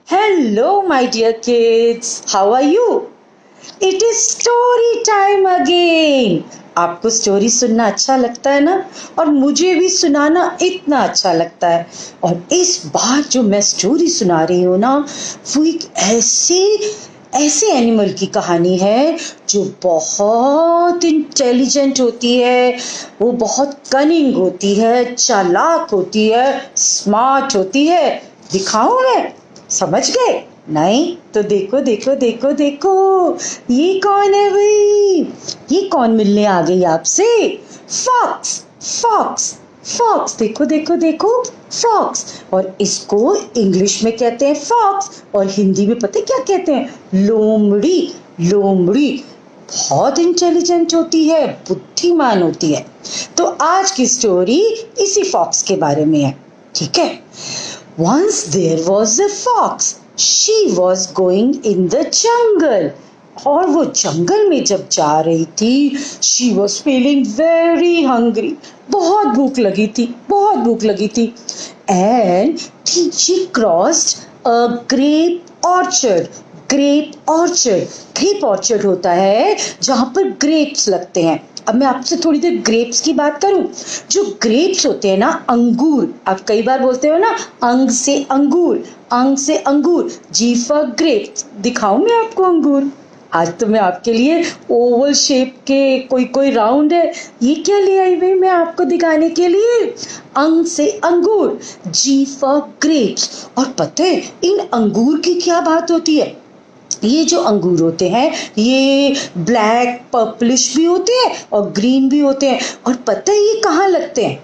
Hello, my dear kids. How are you? It is story time again. आपको story सुनना अच्छा लगता है ना? और मुझे भी सुनाना इतना अच्छा लगता है। और इस बार जो मैं स्टोरी सुना रही हूँ ना, वो एक ऐसे एनिमल की कहानी है जो बहुत इंटेलिजेंट होती है, वो बहुत कनिंग होती है, चालाक होती है, स्मार्ट होती है। दिखाऊं मैं? समझ गए? नहीं तो देखो देखो देखो देखो, ये कौन है भाई? ये कौन मिलने आ गई आपसे? फॉक्स। फॉक्स। फॉक्स, देखो देखो देखो, फॉक्स। और इसको इंग्लिश में कहते हैं फॉक्स, और हिंदी में पता है क्या कहते हैं? लोमड़ी। लोमड़ी बहुत इंटेलिजेंट होती है, बुद्धिमान होती है। तो आज की स्टोरी इसी फॉक्स के बारे में है, ठीक है? Once there was a fox. She was going in the jungle. और वो जंगल में जब जा रही थी, she was feeling very hungry. बहुत भूख लगी थी, बहुत भूख लगी थी. And she crossed a grape orchard. Grape orchard. Grape orchard होता है जहां पर ग्रेप्स लगते हैं। अब मैं आपसे थोड़ी देर ग्रेप्स की बात करूं। जो ग्रेप्स होते हैं ना, अंगूर, आप कई बार बोलते हो ना, अंग से अंगूर, अंग से अंगूर, जी फॉर ग्रेप्स। दिखाऊं मैं आपको अंगूर? आज तो मैं आपके लिए ओवल शेप के कोई राउंड है, ये क्या ले आई भाई मैं आपको दिखाने के लिए? अंग से अंगूर, जी फॉर ग्रेप्स। और पता है इन अंगूर की क्या बात होती है? ये जो अंगूर होते हैं ये ब्लैक पर्पलिश भी होते हैं और ग्रीन भी होते हैं। और पता है ये कहाँ लगते हैं?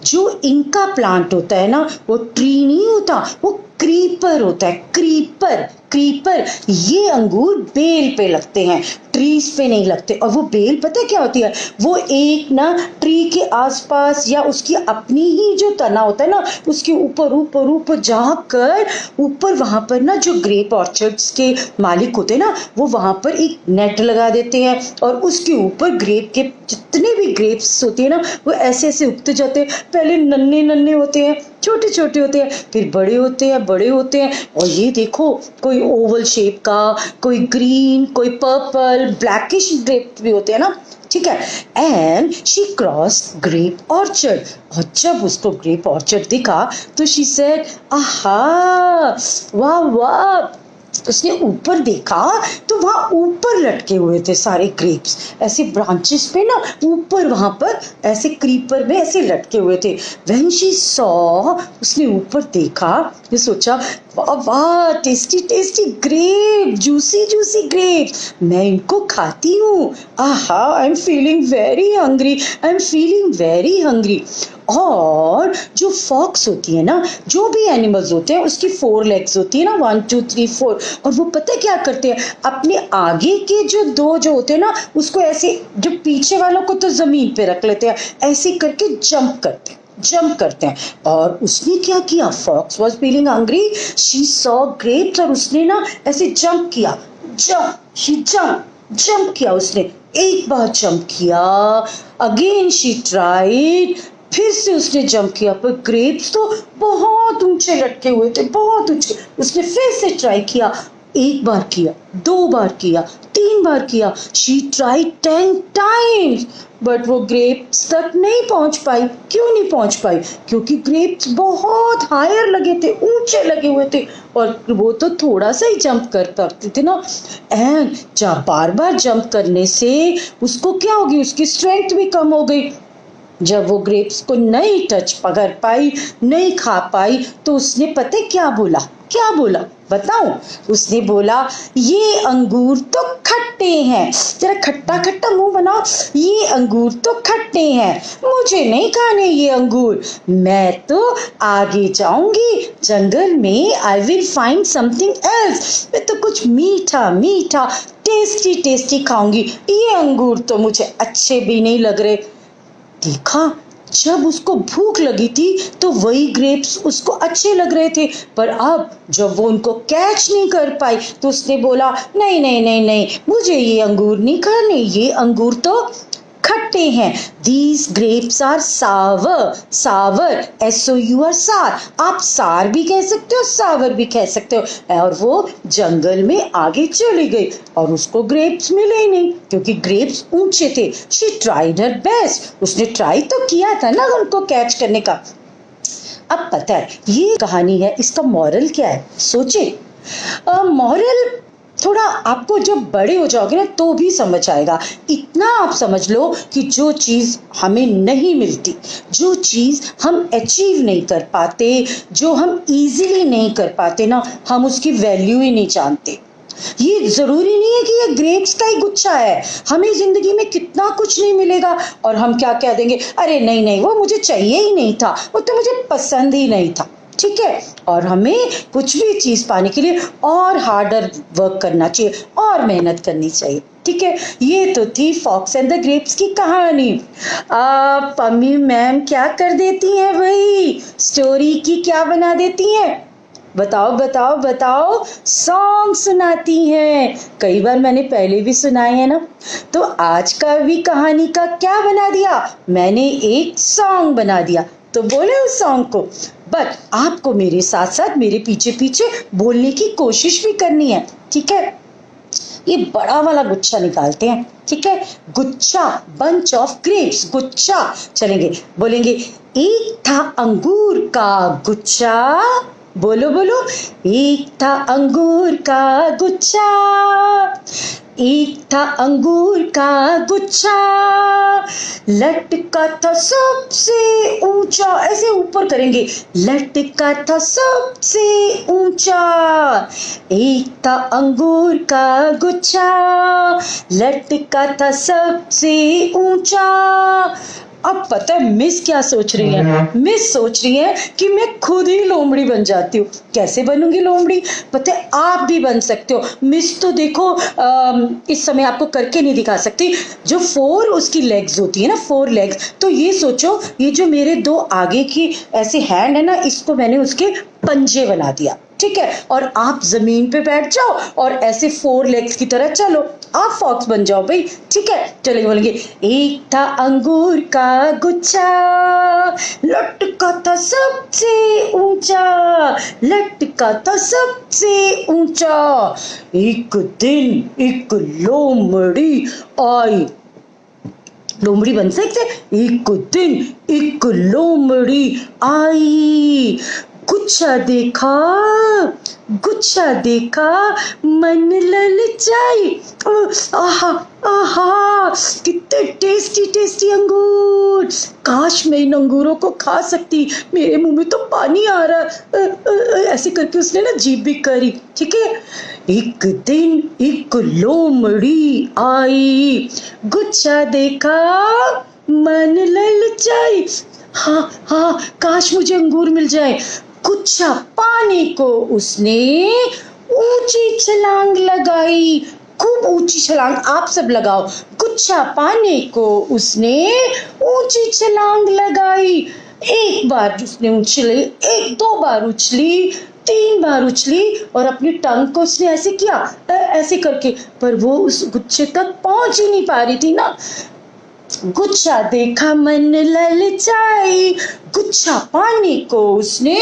जो इनका प्लांट होता है ना, वो ट्री नहीं होता, वो क्रीपर होता है। क्रीपर। क्रीपर, ये अंगूर बेल पे लगते हैं, ट्रीज पे नहीं लगते। और वो बेल पता है क्या होती है? वो एक ना ट्री के आसपास या उसकी अपनी ही जो तना होता है ना, उसके ऊपर ऊपर ऊपर जाकर ऊपर वहां पर ना जो ग्रेप ऑर्चर्ड्स के मालिक होते हैं ना, वो वहां पर एक नेट लगा देते हैं और उसके ऊपर ग्रेप के जितने भी ग्रेप्स होते हैं ना, वो ऐसे ऐसे उगते जाते हैं। पहले नन्हे नन्हे होते हैं, छोटे छोटे होते हैं, फिर बड़े होते हैं, बड़े होते हैं। और ये देखो, कोई ओवल शेप का, कोई ग्रीन, कोई पर्पल, ब्लैकिश ग्रेप भी होते हैं ना, ठीक है? And she cross grape orchard. और जब उसको ग्रेप ऑर्चर्ड दिखा तो शी सेड, आहा, वाह वाह। उसने ऊपर देखा तो वहां ऊपर लटके हुए थे सारे ग्रेप्स, ऐसे ब्रांचेस पे ना, ऊपर वहां पर ऐसे क्रीपर में ऐसे लटके हुए थे। व्हेन शी सॉ, उसने ऊपर देखा, ये सोचा, वाह वाह, tasty tasty grape, juicy juicy grape, मैं इनको खाती हूँ। आहा, I am feeling very hungry, I am feeling very hungry. और जो फॉक्स होती है ना, जो भी एनिमल्स होते हैं उसकी 4 लेग्स होती है ना, 1 2 3 4। और वो पता है क्या करते हैं? अपने आगे के जो 2 जो होते हैं ना, उसको ऐसे, जो पीछे वालों को तो जमीन पे रख लेते हैं, ऐसे करके जंप करते हैं, जंप करते हैं। और उसने क्या किया? Fox was feeling hungry, she saw grapes, और उसने ना ऐसे जंप किया, जंप, शी जंप किया उसने। एक बार जंप किया, अगेन शी ट्राइड, फिर से उसने जंप किया, पर ग्रेप्स तो बहुत ऊंचे लटके हुए थे, बहुत ऊंचे। उसने फिर से ट्राई किया, एक बार किया, 2 बार किया, 3 बार किया, शी ट्राइड 10 टाइम्स, बट वो ग्रेप्स तक नहीं पहुंच पाई। क्यों नहीं पहुंच पाई? क्योंकि ग्रेप्स बहुत हायर लगे थे, ऊंचे लगे हुए थे, और वो तो थोड़ा सा ही जंप कर सकते थे ना। एंड जब बार बार जंप करने से उसको क्या होगी? उसकी स्ट्रेंथ भी कम हो गई। जब वो ग्रेप्स को नहीं टच पकड़ पाई, नहीं खा पाई, तो उसने पता क्या बोला? क्या बोला बताऊं? उसने बोला, ये अंगूर तो खट्टे हैं, जरा खट्टा खट्टा मुंह बनाओ, ये अंगूर तो खट्टे हैं, मुझे नहीं खाने ये अंगूर, मैं तो आगे जाऊंगी जंगल में, I will find something else, मैं तो कुछ मीठा मीठा टेस्टी टेस्टी खाऊंगी, ये अंगूर तो मुझे अच्छे भी नहीं लग रहे। देखा, जब उसको भूख लगी थी तो वही ग्रेप्स उसको अच्छे लग रहे थे, पर अब जब वो उनको कैच नहीं कर पाई तो उसने बोला, नहीं नहीं नहीं नहीं, मुझे ये अंगूर नहीं खाने, ये अंगूर तो खट्टे हैं। These grapes are sour, sour, S-O-U-R, सार। आप सार भी कह सकते हो, सावर भी कह सकते हो। और वो जंगल में आगे चली गई और उसको ग्रेप्स मिले ही नहीं क्योंकि ग्रेप्स ऊंचे थे। She tried her best, उसने ट्राई तो किया था ना उनको कैच करने का। अब पता है ये कहानी है, इसका मॉरल क्या है सोचे। मॉरल थोड़ा आपको जब बड़े हो जाओगे ना तो भी समझ आएगा। इतना आप समझ लो कि जो चीज़ हमें नहीं मिलती, जो चीज़ हम अचीव नहीं कर पाते, जो हम इजीली नहीं कर पाते ना, हम उसकी वैल्यू ही नहीं जानते। ये जरूरी नहीं है कि ये ग्रेप्स का ही गुच्छा है। हमें जिंदगी में कितना कुछ नहीं मिलेगा और हम क्या कह देंगे, अरे नहीं नहीं वो मुझे चाहिए ही नहीं था, वो तो मुझे पसंद ही नहीं था। ठीक है, और हमें कुछ भी चीज पाने के लिए और हार्डर वर्क करना चाहिए और मेहनत करनी चाहिए। ठीक है, ये तो थी फॉक्स एंड द ग्रेप्स की कहानी। पम्मी मैम क्या कर देती हैं भाई, स्टोरी की क्या बना देती हैं? बताओ बताओ बताओ, सॉन्ग सुनाती हैं। कई बार मैंने पहले भी सुनाए हैं ना, तो आज का भी कहानी का क्या बना दिया मैंने, एक सॉन्ग बना दिया। तो बोले उस सॉन्ग को, बट आपको मेरे साथ साथ मेरे पीछे पीछे बोलने की कोशिश भी करनी है। ठीक है, ये बड़ा वाला गुच्छा निकालते हैं। ठीक है, गुच्छा, बंच ऑफ ग्रेप्स, गुच्छा। चलेंगे, बोलेंगे एक था अंगूर का गुच्छा, बोलो बोलो, एक था अंगूर का गुच्छा, एक था अंगूर का गुच्छा, लटका था सबसे ऊंचा, ऐसे ऊपर करेंगे, लटका था सबसे ऊंचा, एक था अंगूर का गुच्छा, लटका था सबसे ऊंचा। अब पता है मिस क्या सोच रही है, मिस सोच रही है कि मैं खुद ही लोमड़ी बन जाती हूँ। कैसे बनूंगी लोमड़ी, पता है आप भी बन सकते हो। मिस तो देखो इस समय आपको करके नहीं दिखा सकती। जो 4 उसकी लेग्स होती है ना, 4 लेग्स, तो ये सोचो ये जो मेरे 2 आगे की ऐसे हैंड है ना, इसको मैंने उसके पंजे बना दिया। ठीक है, और आप जमीन पे बैठ जाओ और ऐसे 4 लेग्स की तरह चलो, आप फॉक्स बन जाओ भाई। ठीक है, चलेंगे, बोलेंगे एक था अंगूर का गुच्छा, लटका था सबसे ऊंचा, लटका था सबसे ऊंचा, एक दिन एक लोमड़ी आई। लोमड़ी बन सकते, एक दिन एक लोमड़ी आई, गुच्छा देखा, गुच्छा देखा, मन ललचाई। आहा आहा, कितने टेस्टी टेस्टी अंगूर, काश मैं इन अंगूरों को खा सकती, मेरे मुंह में तो पानी आ रहा। ऐसे करके उसने ना जीभ भी करी। ठीक है, एक दिन एक लोमड़ी आई, गुच्छा देखा, मन ललचाई। हाँ हाँ, काश मुझे अंगूर मिल जाए। गुच्छा पाने को उसने ऊंची छलांग लगाई, खूब ऊंची छलांग, आप सब लगाओ। गुच्छा पाने को उसने ऊंची छलांग लगाई। एक बार उसने उछली, 1-2 बार उछली, 3 बार उछली और अपनी टंग को उसने ऐसे किया, ऐसे करके, पर वो उस गुच्छे तक पहुंच ही नहीं पा रही थी ना। गुच्छा देखा मन ललचाई, गुच्छा पाने को उसने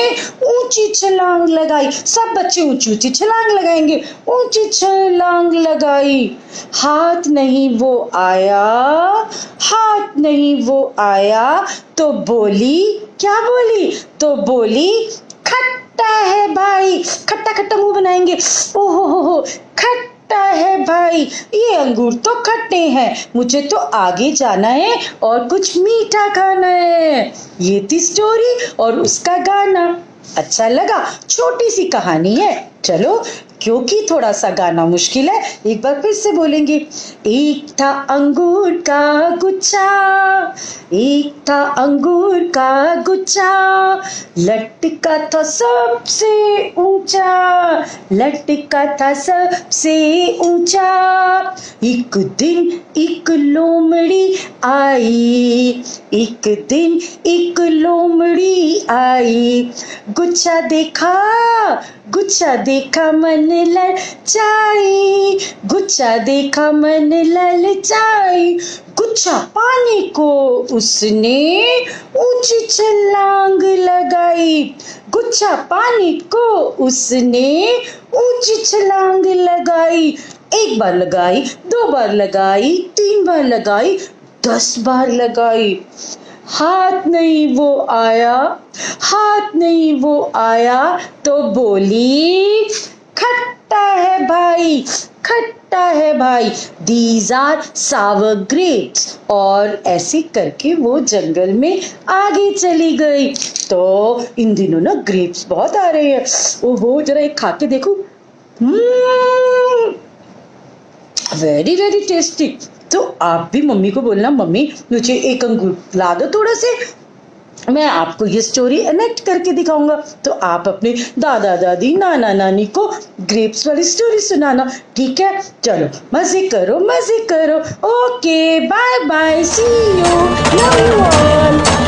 ऊंची छलांग लगाई। सब बच्चे ऊंची ऊंची छलांग लगाएंगे, ऊंची छलांग लगाई। हाथ नहीं वो आया, हाथ नहीं वो आया, तो बोली, क्या बोली, तो बोली खट्टा है भाई। खट्टा खट्टा मुंह बनाएंगे, ओहो हो, खट्टा है भाई, ये अंगूर तो खट्टे हैं, मुझे तो आगे जाना है और कुछ मीठा खाना है। ये थी स्टोरी और उसका गाना। अच्छा लगा, छोटी सी कहानी है। चलो, क्योंकि थोड़ा सा गाना मुश्किल है, एक बार फिर से बोलेंगे। एक था अंगूर का गुच्छा, एक था अंगूर का गुच्छा, लटका था सबसे ऊंचा, लटका था सबसे ऊंचा। एक दिन एक लोमड़ी आई, एक दिन एक लोमड़ी आई, गुच्छा देखा, गुच्छा देखा मन ललचाई, गुच्छा देखा मन ललचाई, गुच्छा पाने को उसने ऊंची छलांग लगाई। गुच्छा पाने को उसने ऊंची छलांग लगाई। एक बार लगाई, 2 बार लगाई, 3 बार लगाई, 10 बार लगाई। हाथ नहीं वो आया, हाथ नहीं वो आया तो बोली खट्टा है भाई, खट्टा है भाई, दीज आर सावर ग्रेप्स। और ऐसे करके वो जंगल में आगे चली गई। तो इन दिनों ना ग्रेप्स बहुत आ रहे हैं। ओहो, जरा एक खा के देखो, वेरी वेरी टेस्टी। तो आप भी मम्मी को बोलना, मम्मी मुझे एक अंगूर ला दो थोड़ा से, मैं आपको ये स्टोरी एनेक्ट करके दिखाऊंगा। तो आप अपने दादा दादी नाना नानी को ग्रेप्स वाली स्टोरी सुनाना, ठीक है? चलो मजे करो, मजे करो। Okay, bye bye, see you, love you all.